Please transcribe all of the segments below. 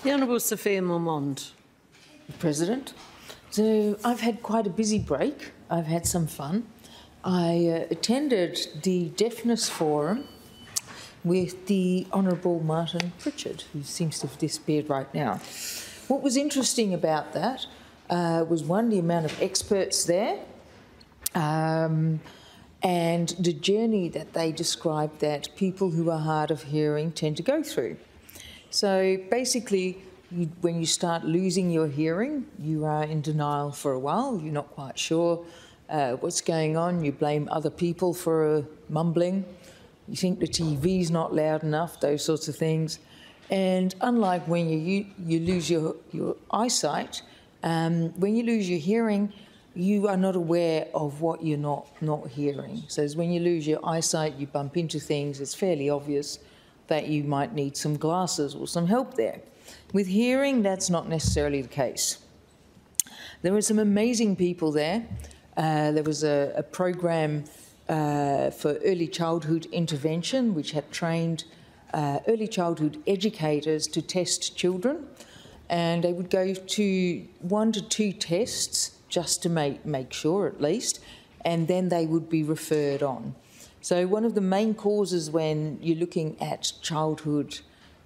The Honourable Sophia Mormont. President. So I've had quite a busy break. I've had some fun. I attended the Deafness Forum with the Honourable Martin Pritchard, who seems to have disappeared right now. What was interesting about that was, one, the amount of experts there, and the journey that they described that people who are hard of hearing tend to go through. So basically, when you start losing your hearing, you are in denial for a while. You're not quite sure what's going on. You blame other people for mumbling. You think the TV's not loud enough, those sorts of things. And unlike when you lose your eyesight, when you lose your hearing, you are not aware of what you're not hearing. So when you lose your eyesight, you bump into things, it's fairly obvious that you might need some glasses or some help there. With hearing, that's not necessarily the case. There were some amazing people there. There was a program for early childhood intervention, which had trained early childhood educators to test children. And they would go to 1 to 2 tests just to make sure, at least, and then they would be referred on. So one of the main causes when you're looking at childhood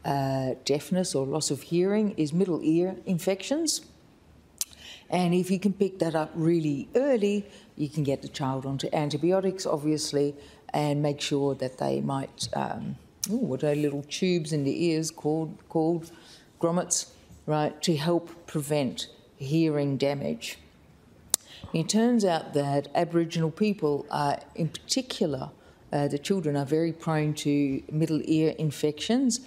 deafness or loss of hearing is middle ear infections. And if you can pick that up really early, you can get the child onto antibiotics, obviously, and make sure that they might, what are little tubes in the ears called grommets, right, to help prevent hearing damage. It turns out that Aboriginal people are, in particular, the children are very prone to middle ear infections,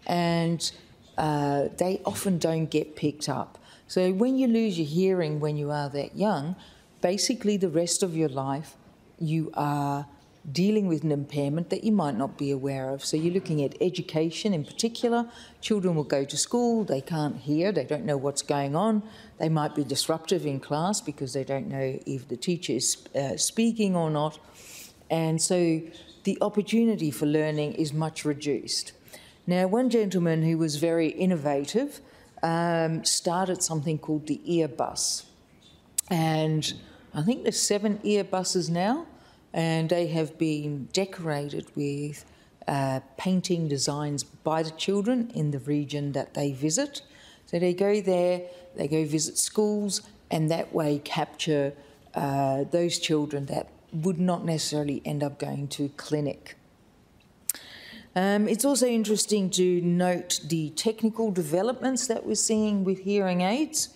and they often don't get picked up. So when you lose your hearing when you are that young, basically the rest of your life you are dealing with an impairment that you might not be aware of. So you're looking at education in particular. Children will go to school, they can't hear, they don't know what's going on. They might be disruptive in class because they don't know if the teacher is speaking or not. And so the opportunity for learning is much reduced. Now, one gentleman who was very innovative started something called the ear bus. And I think there's 7 ear buses now, and they have been decorated with painting designs by the children in the region that they visit. So they go there, they go visit schools, and that way capture those children that would not necessarily end up going to clinic. It's also interesting to note the technical developments that we're seeing with hearing aids.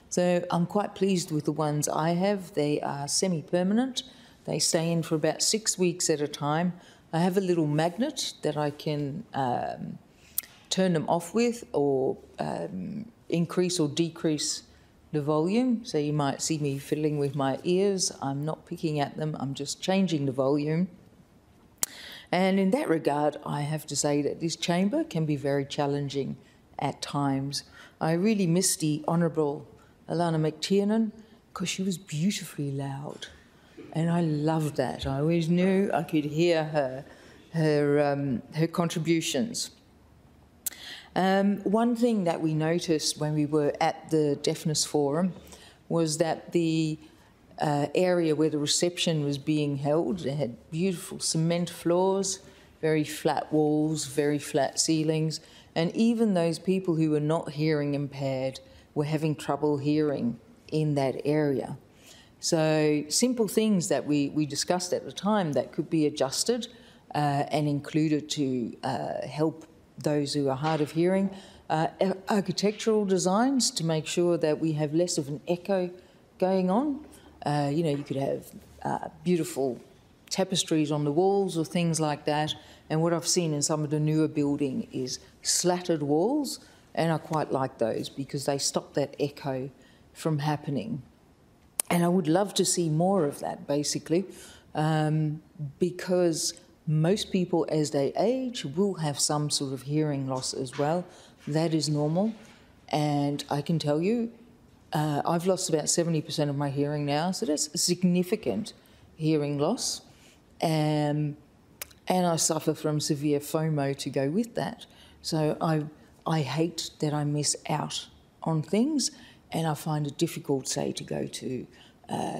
So I'm quite pleased with the ones I have. They are semi-permanent. They stay in for about 6 weeks at a time. I have a little magnet that I can turn them off with, or increase or decrease the volume. So you might see me fiddling with my ears. I'm not picking at them, I'm just changing the volume. And in that regard, I have to say that this chamber can be very challenging at times. I really miss the Honourable Alana McTiernan because she was beautifully loud. And I loved that. I always knew I could hear her contributions. One thing that we noticed when we were at the Deafness Forum was that the area where the reception was being held, it had beautiful cement floors, very flat walls, very flat ceilings, and even those people who were not hearing impaired were having trouble hearing in that area. So simple things that we discussed at the time that could be adjusted and included to help those who are hard of hearing. Architectural designs to make sure that we have less of an echo going on. You could have beautiful tapestries on the walls or things like that. And what I've seen in some of the newer building is slatted walls, and I quite like those because they stop that echo from happening. And I would love to see more of that, basically, because most people, as they age, will have some sort of hearing loss as well. That is normal. And I can tell you, I've lost about 70% of my hearing now, so that's a significant hearing loss. And I suffer from severe FOMO to go with that. So I hate that I miss out on things, and I find it difficult, say, to go to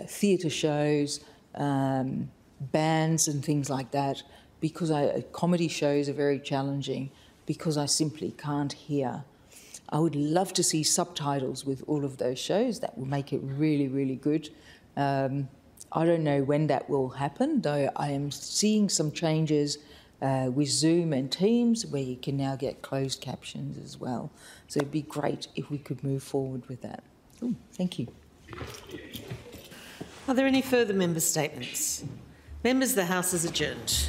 theatre shows, bands and things like that, because comedy shows are very challenging because I simply can't hear. I would love to see subtitles with all of those shows. That would make it really, really good. I don't know when that will happen, though I am seeing some changes with Zoom and Teams where you can now get closed captions as well. So it'd be great if we could move forward with that. Ooh, thank you. Are there any further member statements? Members, the House is adjourned.